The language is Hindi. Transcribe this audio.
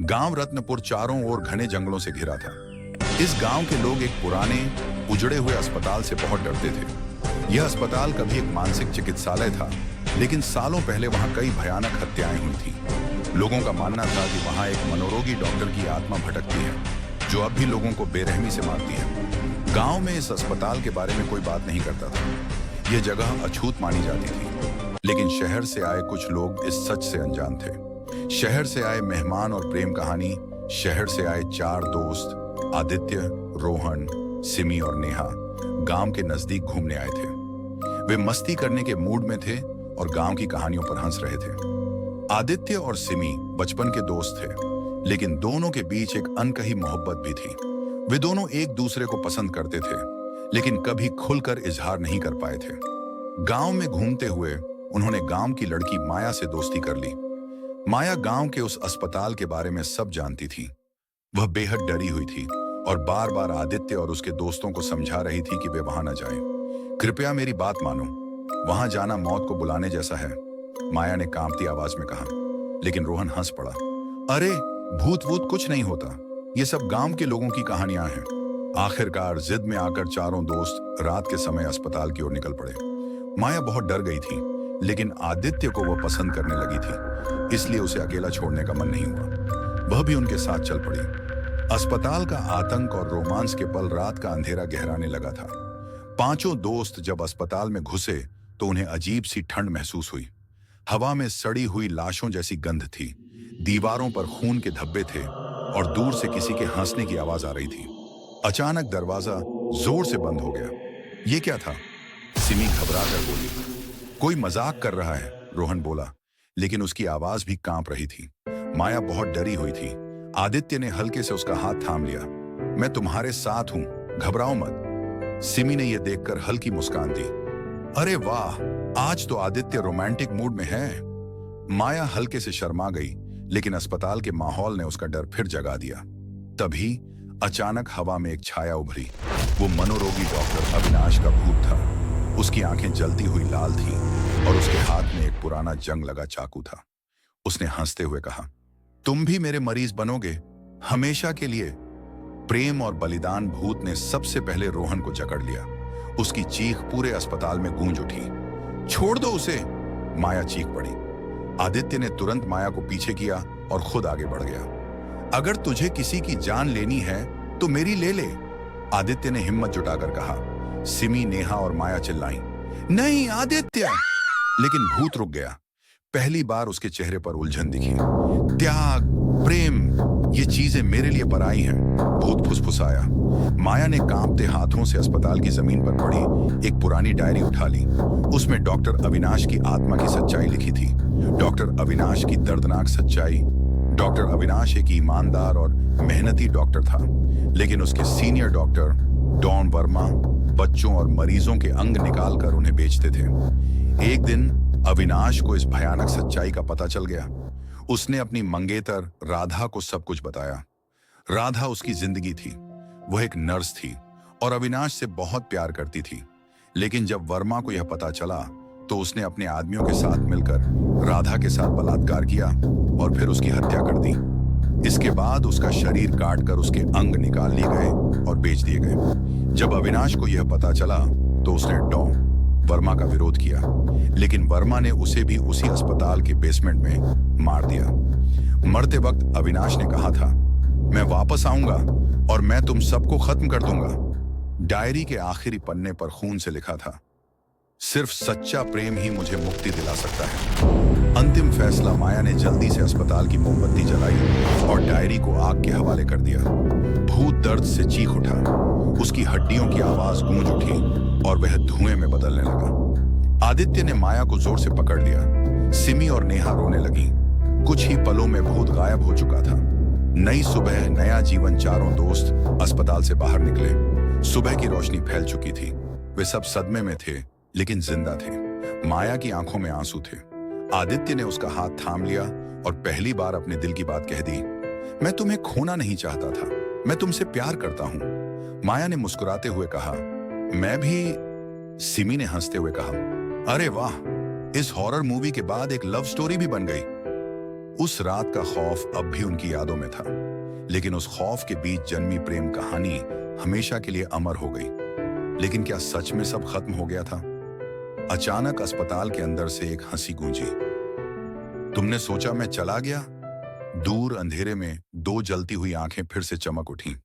गांव रत्नपुर चारों ओर घने जंगलों से घिरा था। इस गांव के लोग एक पुराने उजड़े हुए अस्पताल से बहुत डरते थे। यह अस्पताल कभी एक मानसिक चिकित्सालय था, लेकिन सालों पहले वहां कई भयानक हत्याएं हुई थी। लोगों का मानना था कि वहां एक मनोरोगी डॉक्टर की आत्मा भटकती है, जो अब भी लोगों को बेरहमी से मारती है। गांव में इस अस्पताल के बारे में कोई बात नहीं करता था। यह जगह अछूत मानी जाती थी, लेकिन शहर से आए कुछ लोग इस सच से अनजान थे। शहर से आए मेहमान और प्रेम कहानी। शहर से आए चार दोस्त आदित्य, रोहन, सिमी और नेहा गांव के नजदीक घूमने आए थे। वे मस्ती करने के मूड में थे और गांव की कहानियों पर हंस रहे थे। आदित्य और सिमी बचपन के दोस्त थे, लेकिन दोनों के बीच एक अनकही मोहब्बत भी थी। वे दोनों एक दूसरे को पसंद करते थे, लेकिन कभी खुलकर इजहार नहीं कर पाए थे। गांव में घूमते हुए उन्होंने गांव की लड़की माया से दोस्ती कर ली। माया गांव के उस अस्पताल के बारे में सब जानती थी। वह बेहद डरी हुई थी और बार बार आदित्य और उसके दोस्तों को समझा रही थी कि वे वहां न जाएं। कृपया मेरी बात मानो, वहां जाना मौत को बुलाने जैसा है, माया ने कांपती आवाज में कहा। लेकिन रोहन हंस पड़ा। अरे भूत वूत कुछ नहीं होता, ये सब गांव के लोगों की कहानियां हैं। आखिरकार जिद में आकर चारों दोस्त रात के समय अस्पताल की ओर निकल पड़े। माया बहुत डर गई थी, लेकिन आदित्य को वह पसंद करने लगी थी, इसलिए उसे अकेला छोड़ने का मन नहीं हुआ। वह भी उनके साथ चल पड़ी। अस्पताल का आतंक और रोमांस के पल रात का अंधेरा गहराने लगा था। पांचों दोस्त जब अस्पताल में घुसे तो उन्हें अजीब सी ठंड महसूस हुई। हवा में सड़ी हुई लाशों जैसी गंध थी, दीवारों पर खून के धब्बे थे और दूर से किसी के हंसने की आवाज आ रही थी। अचानक दरवाजा जोर से बंद हो गया। ये क्या था? सिमी घबरा कर बोली। कोई मजाक कर रहा है, रोहन बोला, लेकिन उसकी आवाज भी कांप रही थी। माया बहुत डरी हुई थी। आदित्य ने हल्के से उसका हाथ थाम लिया। मैं तुम्हारे साथ हूं, घबराओ मत। सिमी ने यह देखकर हल्की मुस्कान दी। अरे वाह, आज तो आदित्य रोमांटिक मूड में है। माया हल्के से शर्मा गई, लेकिन अस्पताल के माहौल ने उसका डर फिर जगा दिया। तभी अचानक हवा में एक छाया उभरी। वो मनोरोगी डॉक्टर अविनाश का भूत था। उसकी आंखें जलती हुई लाल थीं और उसके हाथ में एक पुराना जंग लगा चाकू था। उसने हंसते हुए कहा, तुम भी मेरे मरीज बनोगे, हमेशा के लिए। प्रेम और बलिदान भूत ने सबसे पहले रोहन को जकड़ लिया। उसकी चीख पूरे अस्पताल में गूंज उठी। छोड़ दो उसे, माया चीख पड़ी। आदित्य ने तुरंत माया को पीछे किया और खुद आगे बढ़ गया। अगर तुझे किसी की जान लेनी है तो मेरी ले ले, आदित्य ने हिम्मत जुटाकर कहा। सिमी, नेहा और माया चिल्लाई, नहीं आदित्य। लेकिन भूत रुक गया। पहली बार उसके चेहरे पर उलझन दिखी। त्याग, प्रेम, ये चीजें मेरे लिए पराई हैं, भूत फुसफुसाया। माया ने कांपते हाथों से अस्पताल की जमीन पर पड़ी एक पुरानी डायरी उठा ली। उसमें डॉक्टर अविनाश की आत्मा की सच्चाई लिखी थी। डॉक्टर अविनाश की दर्दनाक सच्चाई। डॉक्टर अविनाश एक ईमानदार और मेहनती डॉक्टर था, लेकिन उसके सीनियर डॉक्टर डॉन वर्मा बच्चों और मरीजों के अंग निकालकर उन्हें बेचते थे। एक दिन अविनाश को इस भयानक सच्चाई का पता चल गया। उसने अपनी मंगेतर राधा को सब कुछ बताया। राधा उसकी जिंदगी थी। वह एक नर्स थी और अविनाश से बहुत प्यार करती थी। लेकिन जब वर्मा को यह पता चला तो उसने अपने आदमियों के साथ मिलकर राधा के साथ बलात्कार किया और फिर उसकी हत्या कर दी। इसके बाद उसका शरीर काटकर उसके अंग निकाल लिए गए और बेच दिए गए। जब अविनाश को यह पता चला तो उसने डॉन वर्मा का विरोध किया, लेकिन वर्मा ने उसे भी उसी अस्पताल के बेसमेंट में मार दिया। मरते वक्त अविनाश ने कहा था, मैं वापस आऊंगा और मैं तुम सबको खत्म कर दूंगा। डायरी के आखिरी पन्ने पर खून से लिखा था, सिर्फ सच्चा प्रेम ही मुझे मुक्ति दिला सकता है। अंतिम फैसला। माया ने जल्दी से अस्पताल की मोमबत्ती जलाई और डायरी को आग के हवाले कर दिया। भूत दर्द से चीख उठा। उसकी हड्डियों की आवाज गूंज उठी और वह धुएं में बदलने लगा। आदित्य ने माया को जोर से पकड़ लिया। सिमी और नेहा रोने लगी। कुछ ही पलों में भूत गायब हो चुका था। नई सुबह, नया जीवन। चारों दोस्त अस्पताल से बाहर निकले। सुबह की रोशनी फैल चुकी थी। वे सब सदमे में थे, लेकिन जिंदा थे। माया की आंखों में आंसू थे। आदित्य ने उसका हाथ थाम लिया और पहली बार अपने दिल की बात कह दी, मैं तुम्हें खोना नहीं चाहता था, मैं तुमसे प्यार करता हूं। माया ने मुस्कुराते हुए कहा, मैं भी। सिमी ने हंसते हुए कहा, अरे वाह, इस हॉरर मूवी के बाद एक लव स्टोरी भी बन गई। उस रात का खौफ अब भी उनकी यादों में था, लेकिन उस खौफ के बीच जन्मी प्रेम कहानी हमेशा के लिए अमर हो गई। लेकिन क्या सच में सब खत्म हो गया था? अचानक अस्पताल के अंदर से एक हंसी गूंजी। तुमने सोचा मैं चला गया? दूर अंधेरे में दो जलती हुई आंखें फिर से चमक उठी।